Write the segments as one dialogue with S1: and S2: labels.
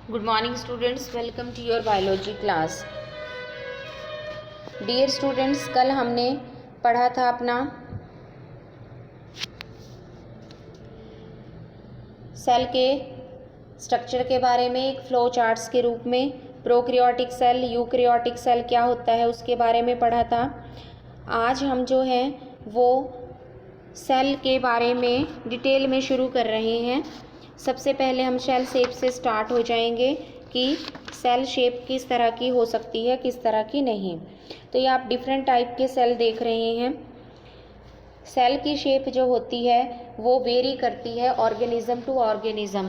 S1: Good morning students, welcome to your biology class. Dear students, कल हमने पढ़ा था अपना सेल के स्ट्रक्चर के बारे में एक फ्लो चार्ट्स के रूप में। प्रोकैरियोटिक सेल, यूकैरियोटिक सेल क्या होता है उसके बारे में पढ़ा था। आज हम जो है वो सेल के बारे में डिटेल में शुरू कर रहे हैं। सबसे पहले हम सेल शेप से स्टार्ट हो जाएंगे कि सेल शेप किस तरह की हो सकती है, किस तरह की नहीं। तो ये आप डिफरेंट टाइप के सेल देख रहे हैं। सेल की शेप जो होती है वो वेरी करती है ऑर्गेनिज्म टू ऑर्गेनिज्म,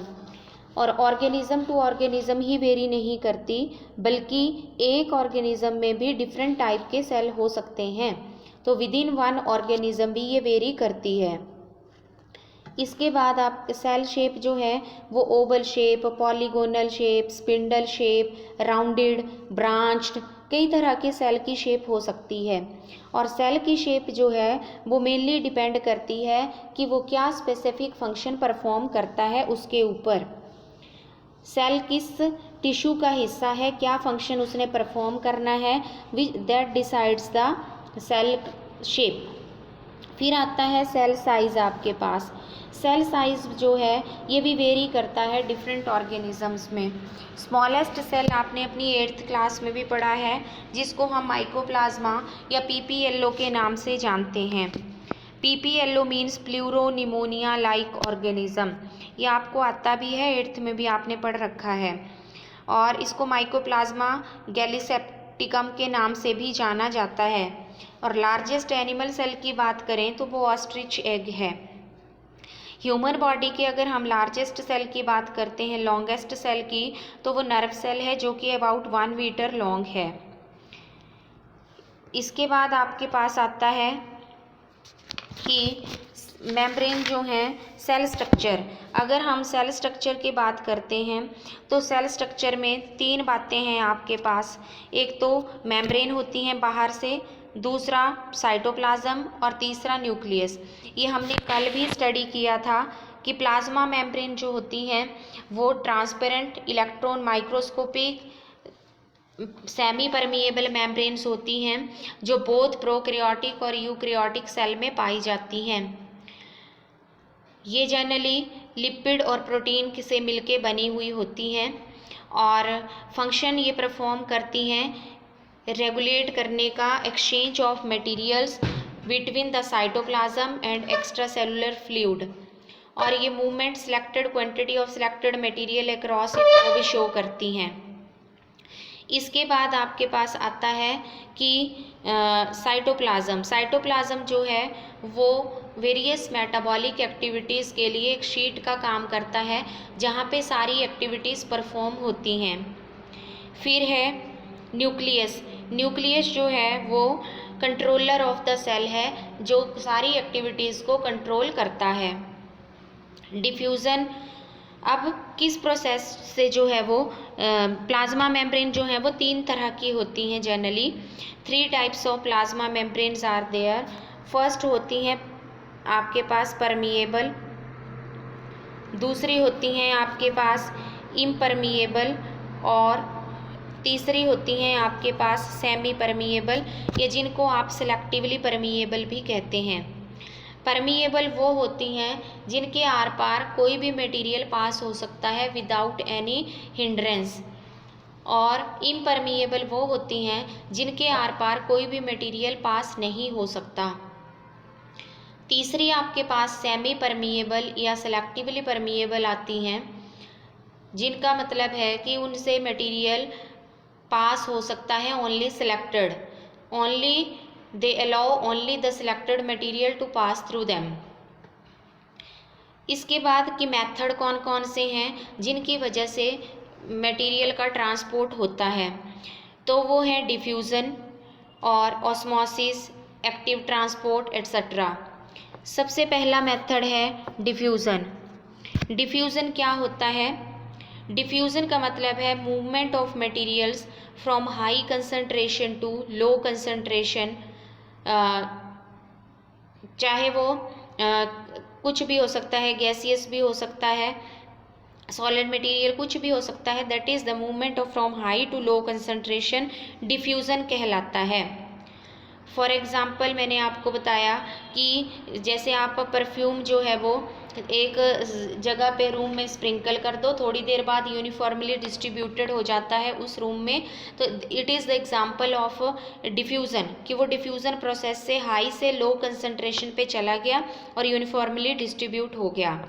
S1: और ऑर्गेनिज्म टू ऑर्गेनिज्म ही वेरी नहीं करती, बल्कि एक ऑर्गेनिज्म में भी डिफरेंट टाइप के सेल हो सकते हैं। तो विद इन वन ऑर्गेनिज्म भी ये वेरी करती है। इसके बाद आप सेल शेप जो है वो Oval shape, polygonal shape, spindle shape, rounded, branched, कई तरह के सेल की शेप हो सकती है। और सेल की शेप जो है वो मेनली डिपेंड करती है कि वो क्या स्पेसिफिक फंक्शन परफॉर्म करता है उसके ऊपर। सेल किस टिश्यू का हिस्सा है, क्या फंक्शन उसने परफॉर्म करना है, which that decides the cell shape. फिर आता है सेल साइज। आपके पास सेल साइज जो है ये भी वेरी करता है डिफरेंट ऑर्गेनिजम्स में। स्मॉलेस्ट सेल आपने अपनी 8th क्लास में भी पढ़ा है, जिसको हम माइकोप्लाज्मा या पीपीएलओ के नाम से जानते हैं। PPLO means pleuro pneumonia like organism. ये आपको आता भी है, 8th में भी आपने पढ़ रखा है। और इसको माइकोप्लाज्मा गैलीसेप्टिकम के नाम से भी जाना जाता है। और लार्जेस्ट एनिमल सेल की बात करें तो वो ऑस्ट्रिच एग है। ह्यूमन बॉडी के अगर हम लार्जेस्ट सेल की बात करते हैं, लॉन्गेस्ट सेल की, तो वो नर्व सेल है जो कि अबाउट 1 मीटर लॉन्ग है। इसके बाद आपके पास आता है कि मेम्ब्रेन जो है सेल स्ट्रक्चर। अगर हम सेल स्ट्रक्चर की बात करते हैं तो सेल स्ट्रक्चर में 3 बातें हैं आपके पास। एक तो मेम्ब्रेन होती हैं बाहर से, दूसरा साइटोप्लाज्म और तीसरा न्यूक्लियस। ये हमने कल भी स्टडी किया था कि प्लाज्मा मेम्ब्रेन जो होती हैं वो transparent, electron microscopic, semi permeable membranes होती हैं जो बोथ प्रोकैरियोटिक और यूकैरियोटिक सेल में पाई जाती हैं। ये जनरली लिपिड और प्रोटीन से मिलके बनी हुई होती हैं और फंक्शन ये परफॉर्म करती हैं रेगुलेट करने का exchange of materials between the cytoplasm and extra cellular fluid. और ये movement selected quantity of selected material across it को भी शो करती हैं। इसके बाद आपके पास आता है कि साइटोप्लाज्म। साइटोप्लाज्म जो है वो वेरियस मेटाबॉलिक एक्टिविटीज़ के लिए एक शीट का काम करता है जहाँ पे सारी एक्टिविटीज़ परफॉर्म होती हैं। फिर है न्यूक्लियस। न्यूक्लियस जो है वो कंट्रोलर ऑफ द सेल है, जो सारी एक्टिविटीज़ को कंट्रोल करता है। डिफ्यूज़न। अब किस प्रोसेस से जो है वो प्लाज्मा मेम्ब्रेन जो है वो 3 तरह की होती हैं generally. 3 types of plasma membranes are there. First होती हैं आपके पास परमिएबल, दूसरी होती हैं आपके पास इम्परमिएबल, और तीसरी होती हैं आपके पास सेमी परमिएबल, ये जिनको आप सेलेक्टिवली परमिएबल भी कहते हैं। परमिएबल वो होती हैं जिनके आर पार कोई भी मटेरियल पास हो सकता है विदाउट एनी हिंड्रेंस, और इम्परमिएबल वो होती हैं जिनके आर पार कोई भी मटेरियल पास नहीं हो सकता। तीसरी आपके पास सेमी परमिएबल या सेलेक्टिवली परमिएबल आती हैं, जिनका मतलब है कि उनसे मटेरियल पास हो सकता है only selected, only they allow only the selected material to pass through them। इसके बाद कि मेथड कौन कौन से हैं जिनकी वजह से मटेरियल का ट्रांसपोर्ट होता है, तो वो है डिफ्यूज़न और ऑस्मोसिस, एक्टिव ट्रांसपोर्ट एट्सेट्रा। सबसे पहला मेथड है डिफ्यूज़न। डिफ्यूज़न क्या होता है? डिफ्यूज़न का मतलब है movement of materials from high concentration to low concentration. चाहे वो कुछ भी हो सकता है, गैसियस भी हो सकता है, सॉलिड मटेरियल कुछ भी हो सकता है, that is the movement of from high to low concentration diffusion कहलाता है। फॉर एग्ज़ाम्पल मैंने आपको बताया कि जैसे आप परफ्यूम जो है वो एक जगह पे रूम में स्प्रिंकल कर दो, थोड़ी देर बाद यूनिफॉर्मली डिस्ट्रीब्यूटेड हो जाता है उस रूम में, तो it is the example of diffusion, कि वो डिफ्यूज़न प्रोसेस से हाई से लो कंसंट्रेशन पे चला गया और यूनिफॉर्मली डिस्ट्रीब्यूट हो गया।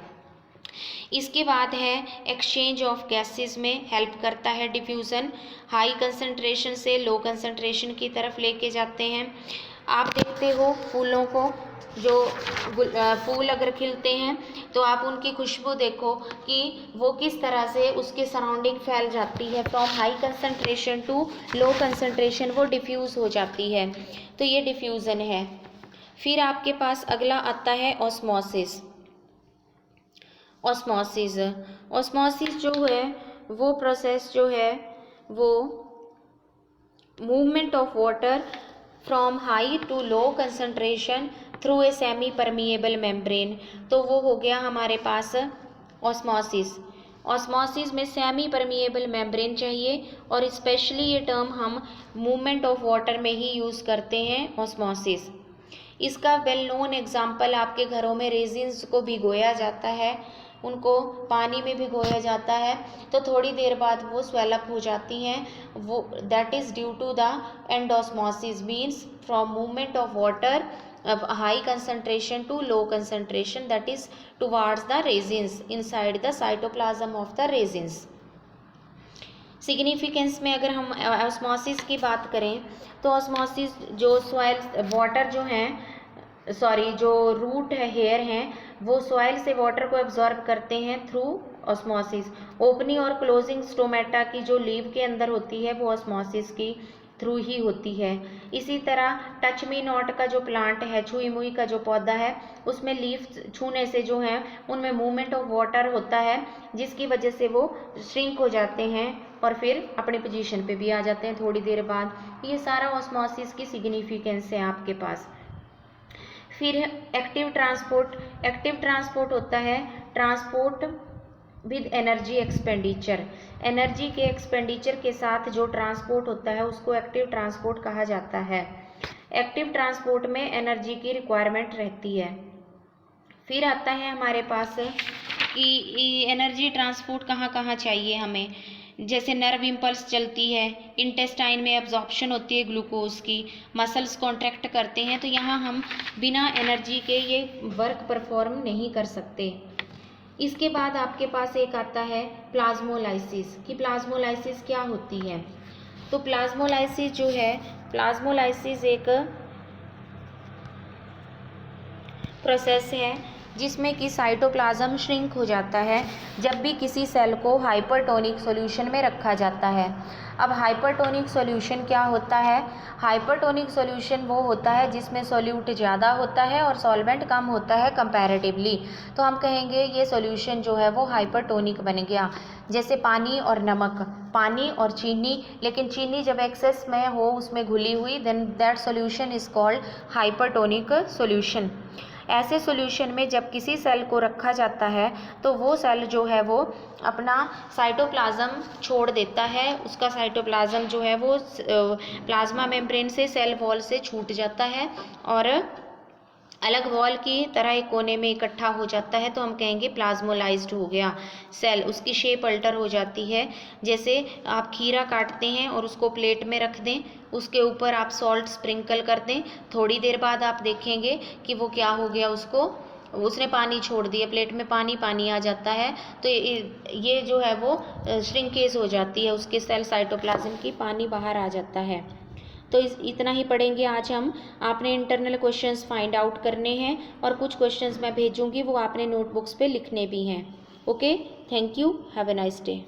S1: इसके बाद है एक्सचेंज ऑफ गैसेस में हेल्प करता है डिफ्यूज़न, हाई कंसंट्रेशन से लो कंसंट्रेशन की तरफ लेके जाते हैं। आप देखते हो फूलों को, जो फूल अगर खिलते हैं तो आप उनकी खुशबू देखो कि वो किस तरह से उसके सराउंडिंग फैल जाती है, from high concentration to low concentration वो डिफ्यूज़ हो जाती है, तो ये डिफ्यूज़न है। फिर आपके पास अगला आता है ऑस्मोसिस। ऑस्मोसिस जो है वो प्रोसेस जो है वो movement of water from high to low concentration through a semi permeable membrane, तो वो हो गया हमारे पास ऑस्मोसिस। ऑस्मोसिस में सेमी परमिएबल मेम्ब्रेन चाहिए, और स्पेशली ये टर्म हम मूवमेंट ऑफ वाटर में ही यूज़ करते हैं, ऑस्मोसिस। इसका वेल नोन एग्जाम्पल आपके घरों में रेजिन्स को भिगोया जाता है, उनको पानी में भिगोया जाता है, तो थोड़ी देर बाद वो स्वेलअप हो जाती हैं, वो that is due to the endosmosis, means from movement of water high concentration to low concentration, that is towards the raisins inside the cytoplasm of the raisins. Significance में अगर हम ऑस्मोसिस की बात करें तो ऑस्मोसिस जो सॉइल वाटर जो हैं जो रूट है, हेयर हैं, वो सॉइल से वाटर को एब्जॉर्ब करते हैं थ्रू ऑस्मोसिस। ओपनिंग और क्लोजिंग स्टोमेटा की जो लीव के अंदर होती है वो ऑस्मोसिस की थ्रू ही होती है। इसी तरह टच मी नॉट का जो प्लांट है, छुई मुई का जो पौधा है, उसमें लीफ छूने से जो है उनमें मूवमेंट ऑफ वाटर होता है, जिसकी वजह से वो श्रिंक हो जाते हैं और फिर अपनी पोजीशन पे भी आ जाते हैं थोड़ी देर बाद। ये सारा ऑस्मोसिस की सिग्निफिकेंस है आपके पास। फिर एक्टिव ट्रांसपोर्ट होता है transport with energy expenditure. Energy के एक्सपेंडिचर के साथ जो ट्रांसपोर्ट होता है उसको एक्टिव ट्रांसपोर्ट कहा जाता है। एक्टिव ट्रांसपोर्ट में एनर्जी की रिक्वायरमेंट रहती है। फिर आता है हमारे पास कि एनर्जी ट्रांसपोर्ट कहाँ कहाँ चाहिए हमें, जैसे नर्व इम्पल्स चलती है, इंटेस्टाइन में एब्जॉर्प्शन होती है ग्लूकोज की, मसल्स कॉन्ट्रैक्ट करते हैं, तो यहाँ हम बिना एनर्जी के ये वर्क परफॉर्म नहीं कर सकते। इसके बाद आपके पास एक आता है प्लाज्मोलाइसिस, कि प्लाज्मोलाइसिस क्या होती है। तो प्लाज्मोलाइसिस जो है, प्लाज्मोलाइसिस एक प्रोसेस है जिसमें कि साइटोप्लाज्म श्रिंक हो जाता है जब भी किसी सेल को हाइपरटोनिक सॉल्यूशन में रखा जाता है। अब हाइपरटोनिक सॉल्यूशन क्या होता है? हाइपरटोनिक सॉल्यूशन वो होता है जिसमें सॉल्यूट ज़्यादा होता है और सॉल्वेंट कम होता है कंपैरेटिवली, तो हम कहेंगे ये सॉल्यूशन जो है वो हाइपरटोनिक बन गया। जैसे पानी और नमक, पानी और चीनी, लेकिन चीनी जब एक्सेस में हो उसमें घुली हुई, then that solution is called hypertonic solution. ऐसे सॉल्यूशन में जब किसी सेल को रखा जाता है तो वो सेल जो है वो अपना साइटोप्लाज्म छोड़ देता है, उसका साइटोप्लाज्म जो है वो प्लाज्मा मेम्ब्रेन से, सेल वॉल से छूट जाता है और अलग वॉल की तरह एक कोने में इकट्ठा हो जाता है, तो हम कहेंगे प्लाज्मोलाइज्ड हो गया सेल, उसकी शेप अल्टर हो जाती है। जैसे आप खीरा काटते हैं और उसको प्लेट में रख दें, उसके ऊपर आप सॉल्ट स्प्रिंकल कर दें, थोड़ी देर बाद आप देखेंगे कि वो क्या हो गया, उसने पानी छोड़ दिया, प्लेट में पानी आ जाता है, तो ये जो है वो श्रिंकेज हो जाती है उसके सेल साइटोप्लाज्म की, पानी बाहर आ जाता है। तो इतना ही पढ़ेंगे आज हम। आपने इंटरनल क्वेश्चंस फाइंड आउट करने हैं और कुछ क्वेश्चंस मैं भेजूंगी, वो आपने नोटबुक्स पे लिखने भी हैं। Okay, thank you, have a nice day.